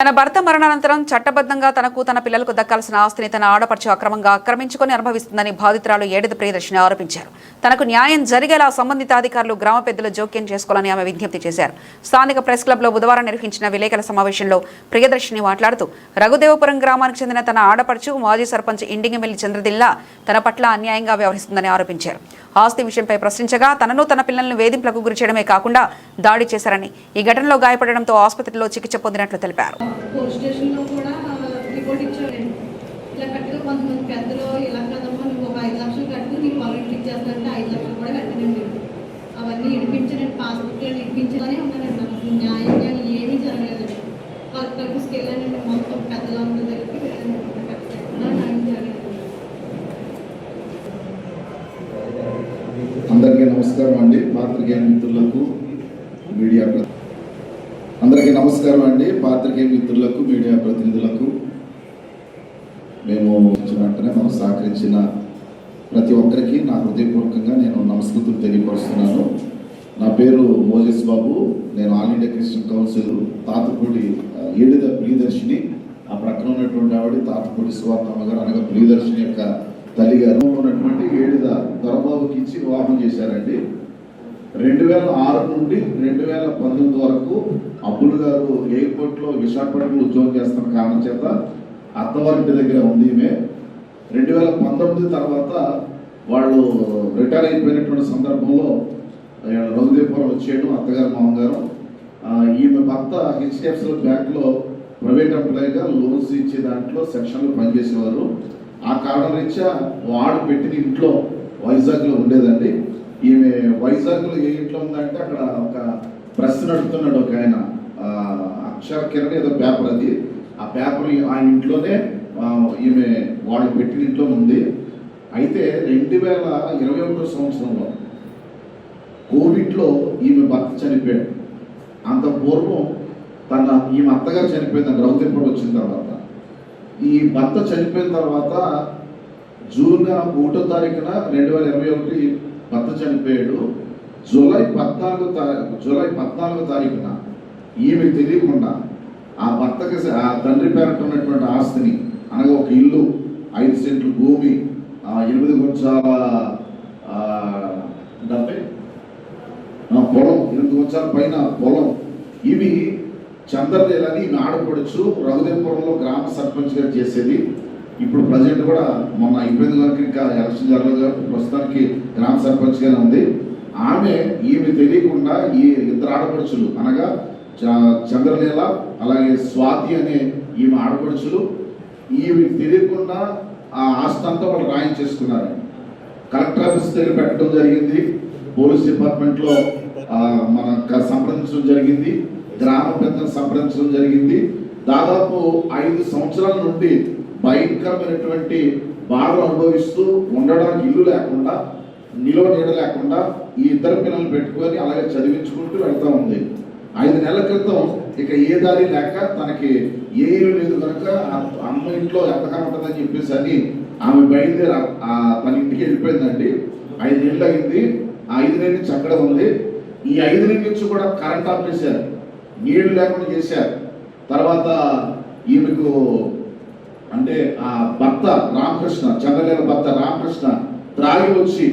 తన భర్త మరణానంతరం చట్టబద్ధంగా తనకు తన పిల్లలకు దక్కాల్సిన ఆస్తిని తన ఆడపడుచు అక్రమంగా ఆక్రమించుకొని అనుభవిస్తుందని బాధితురాలు ఏడిది ప్రియదర్శిని ఆరోపించారు. తనకు న్యాయం జరిగేలా సంబంధిత అధికారులు గ్రామ పెద్దలు జోక్యం చేసుకోవాలని ఆమె విజ్ఞప్తి చేశారు. స్థానిక ప్రెస్ క్లబ్లో బుధవారం నిర్వహించిన విలేకరుల సమావేశంలో ప్రియదర్శిని మాట్లాడుతూ రఘుదేవపురం గ్రామానికి చెందిన తన ఆడపడుచు మాజీ సర్పంచ్ ఇండింగిమిల్లి చంద్రదిల్లా తన పట్ల అన్యాయంగా వ్యవహరిస్తుందని ఆరోపించారు. ఆస్తి విషయంపై ప్రశ్నించగా తనను తన పిల్లలను వేధింపులకు గురి చేయడమే కాకుండా దాడి చేశారని, ఈ ఘటనలో గాయపడడంతో ఆసుపత్రిలో చికిత్స పొందినట్లు తెలిపారు. పోలీస్ స్టేషన్లో కూడా రిపోర్ట్ ఇచ్చారండి. ఇలా కట్టుగా కొంతమంది పెద్దలు ఇలా కదమ్మా నువ్వు ఒక 5 లక్షలు కట్టు నీకు పొలం ఇప్పించేస్తానంటే 5 లక్షలు కూడా కట్టినండి. అవన్నీ ఇడిపించానండి, పాస్బుక్లు ఇడిపించాలని ఉన్నానండి. నాకు న్యాయంగా ఏమీ జరగలేదండి. కలెక్టర్ ఆఫీస్కి వెళ్ళానండి, మొత్తం పెద్దలందరి దగ్గరికి వెళ్ళానండి. న్యాయం జరగలేదు. అందరికీ నమస్కారం అండి. పాత్రికేయ మిత్రులకు మీడియా ప్రతినిధులకు మేము వెంటనే మనం సహకరించిన ప్రతి ఒక్కరికి నా హృదయపూర్వకంగా నేను నమస్కృతులు తెలియపరుస్తున్నాను. నా పేరు మోజెస్ బాబు. నేను all India Christian council Tatapudi Edida Priyadarshini, ఆ ప్రక్కన ఉన్నటువంటి ఆవిడ తాతపూడి సువార్తమ్మ గారు అనగా ప్రియదర్శిని యొక్క తల్లిగారు ఉన్నటువంటి ఏడిద దొరబాబుకి ఇచ్చి వివాహం చేశారండి. 2006 నుండి 2019 వరకు అబ్బులు గారు ఎయిర్పోర్ట్లో విశాఖపట్నంలో ఉద్యోగం చేస్తున్న కారణం చేత అత్తవారింటి దగ్గర ఉంది. ఈమె 2019 తర్వాత వాళ్ళు రిటైర్ అయిపోయినటువంటి సందర్భంలో రఘుదేవపురం వచ్చేయడం అత్తగారు మామగారు. ఈమె భర్త హెచ్డిఎఫ్సి బ్యాంక్లో ప్రైవేట్ ఎంప్లాయీగా లోన్స్ ఇచ్చే దాంట్లో సెక్షన్లో పనిచేసేవారు. ఆ కారణం రీత్యా వాడు పెట్టిన ఇంట్లో వైజాగ్లో ఉండేదండి. ఈమె వైజాగ్లో ఏ ఇంట్లో ఉందంటే అక్కడ ఒక ప్రెస్ నడుపుతున్నాడు ఒక ఆయన, అక్షర కిరణ్ ఏదో పేపర్, అది ఆ పేపర్ ఆయన ఇంట్లోనే ఈమె వాళ్ళు పెట్టిన ఇంట్లో ఉంది. అయితే 2021 సంవత్సరంలో కోవిడ్లో ఈమె భర్త చనిపోయాడు. అంత పూర్వం ఈమె అత్తగారు చనిపోయిందని రఘుదేవపురం వచ్చిన తర్వాత. ఈ భర్త చనిపోయిన తర్వాత జూన్ 1వ తారీఖున 2021 భర్త చనిపోయాడు. జూలై 14వ తారీఖున ఈమె తెలియకుండా ఆ భర్తకి ఆ తండ్రి పేరట ఉన్నటువంటి ఆస్తిని అనగా ఒక ఇల్లు, 5 సెంట్లు భూమి, 8 గుంచాల పొలం, 8 గుంచాల పైన పొలం, ఇవి చంద్రదేలని ఈమె ఆడపడుచు రఘుదేవపురంలో గ్రామ సర్పంచ్ గారు చేసేది. ఇప్పుడు ప్రజెంట్ కూడా మొన్న అయిపోయింది కనుక ఇంకా ఎలక్షన్ జరగలేదు కాబట్టి ప్రస్తుతానికి గ్రామ సర్పంచ్ గానే ఉంది. ఈమె తెలియకుండా ఈ 2 ఆడపడుచులు అనగా చంద్రలీల అలాగే స్వాతి అనే ఈమె ఆడపడుచులు ఈమె తెలియకుండా ఆ ఆస్తి అంతా వాళ్ళు రాయించేసుకున్నారు. కలెక్టర్ ఆఫీస్ దగ్గర పెట్టడం జరిగింది, పోలీస్ డిపార్ట్మెంట్లో మన సంప్రదించడం జరిగింది, గ్రామ పెద్దలు సంప్రదించడం జరిగింది. దాదాపు 5 సంవత్సరాల నుండి భయంకరమైనటువంటి బాధలు అనుభవిస్తూ ఉండడానికి ఇల్లు లేకుండా, నిలువ నీడ లేకుండా ఈ 2 పిల్లలు పెట్టుకొని అలాగే చదివించుకుంటూ వెళ్తూ ఉంది. 5 నెలల క్రితం ఇక ఏ దారి లేక తనకి ఏ ఇల్లు లేదు కనుక అమ్మ ఇంట్లో ఎంతగా ఉంటుందని చెప్పేసి అని ఆమె బయలుదేరి తన ఇంటికి వెళ్ళిపోయిందండి. 5 నెలలు అయింది. ఆ 5 నెలల నుంచి అక్కడ ఉంది. ఈ 5 నెలల నుంచి కూడా కరెంట్ ఆఫ్ చేశారు, నీళ్లు లేకుండా చేశారు. తర్వాత ఈమెకు అంటే ఆ భర్త రామకృష్ణ, చంద్రలేల భర్త రామకృష్ణ త్రాగి వచ్చి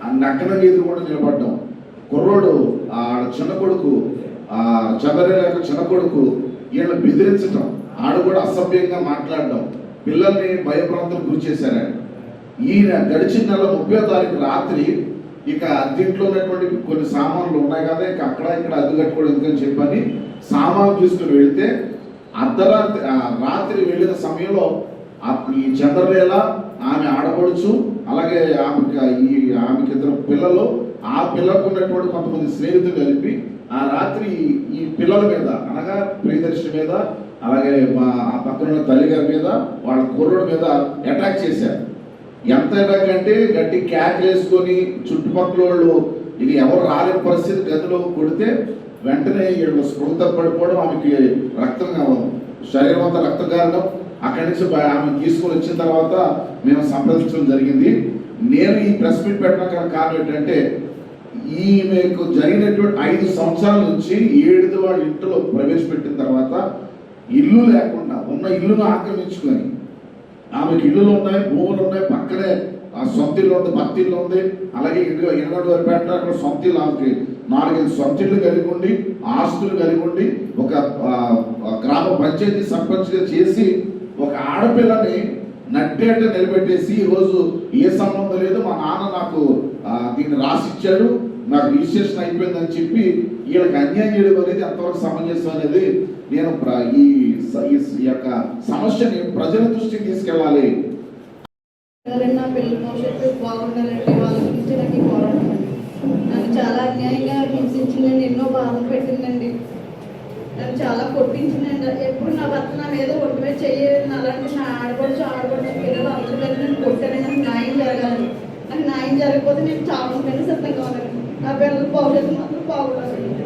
ఆ నక్కన వీధి కూడా నిలబడ్డం, కుర్రోడు ఆ చిన్న కొడుకు చంద్రలేల చిన్న కొడుకు ఈయన బెదిరించడం, ఆడు కూడా అసభ్యంగా మాట్లాడడం, పిల్లల్ని భయప్రాంతం గురి చేశారండి. ఈయన గడిచిన నెల 30వ తారీఖు రాత్రి ఇక అద్దెంట్లో ఉన్నటువంటి కొన్ని సామాన్లు ఉన్నాయి కదా, ఇక అక్కడ ఇక్కడ అద్దె కట్టుకోవడం ఎందుకని చెప్పని సామాన్లు తీసుకుని వెళితే రాత్రి వెళ్ళిన సమయంలో ఈ చంద్రలేల ఆమె ఆడపడుచు అలాగే ఆమెకి 2 పిల్లలు, ఆ పిల్లలకు ఉన్నటువంటి కొంతమంది స్నేహితులు కలిపి ఆ రాత్రి ఈ పిల్లల మీద అనగా ప్రియదర్శిని మీద అలాగే ఆ పక్కన తల్లిగారి మీద వాళ్ళ కుర్రోడి మీద అటాక్ చేశారు. ఎంత అటాక్ అంటే గట్టి క్యాక్ వేసుకొని చుట్టుపక్కల వాళ్ళు ఇది ఎవరు రాలేని పరిస్థితి గదిలో కొడితే వెంటనే వీళ్ళు స్పృహ పడిపోవడం, ఆమెకి శరీరం అంతా రక్తగారడం. అక్కడి నుంచి ఆమె తీసుకొని వచ్చిన తర్వాత మేము సంప్రదించడం జరిగింది. నేను ఈ ప్రెస్ మీట్ పెట్టడానికి కారణం ఏంటంటే ఈమెకు జరిగినటువంటి 5 సంవత్సరాల నుంచి 7 వాళ్ళ ఇంట్లో ప్రవేశపెట్టిన తర్వాత ఇల్లు లేకుండా ఉన్న ఇల్లును ఆక్రమించుకొని, ఆమెకి ఇల్లులు ఉన్నాయి, భూములు ఉన్నాయి, పక్కనే ఆ సొంత ఇల్లు ఉంది, భర్త ఇల్లు ఉంది, అలాగే ఎనగడు వరపేట అక్కడ సొంత ఇల్లు, ఆమెకి 4-5 సొంత ఇల్లు కలిగి ఉండి, ఆస్తులు కలిగి ఉండి, ఒక గ్రామ పంచాయతీ సర్పంచ్గా చేసి ఒక ఆడపిల్లని నట్టేట నిలబెట్టేసి ఈరోజు ఏ సంబంధం లేదు, మా నాన్న నాకు దీన్ని రాసిచ్చాడు, నాకు రిజిస్ట్రేషన్ అయిపోయిందని చెప్పి వీళ్ళకి అన్యాయం చేయడం అనేది ఎంతవరకు సమంజసం అనేది నేను ఈ యొక్క సమస్యని ప్రజల దృష్టికి తీసుకెళ్ళాలి. నా పిల్లల భవిష్యత్తు బాగుండాలంటే వాళ్ళ గురించి నాకు ఈ పోరాటం అండి. నన్ను చాలా అన్యాయంగా హింసించిందండి, ఎన్నో బాధలు పెట్టిందండి, నన్ను చాలా కొట్టించిందండి. ఎప్పుడు నా భర్త నా మీద ఒట్టు మీద చేయలేదు, అలాంటి నా ఆడపడుచు పిల్లలు అందరూ కలిసి నన్ను కొట్టారని నాకు న్యాయం జరగాలి. నాకు న్యాయం జరగకపోతే నేను చావడానికైనా సిద్ధంగా ఉన్నాను. నా పిల్లల భవిష్యత్తు మాత్రం బాగుండాలి.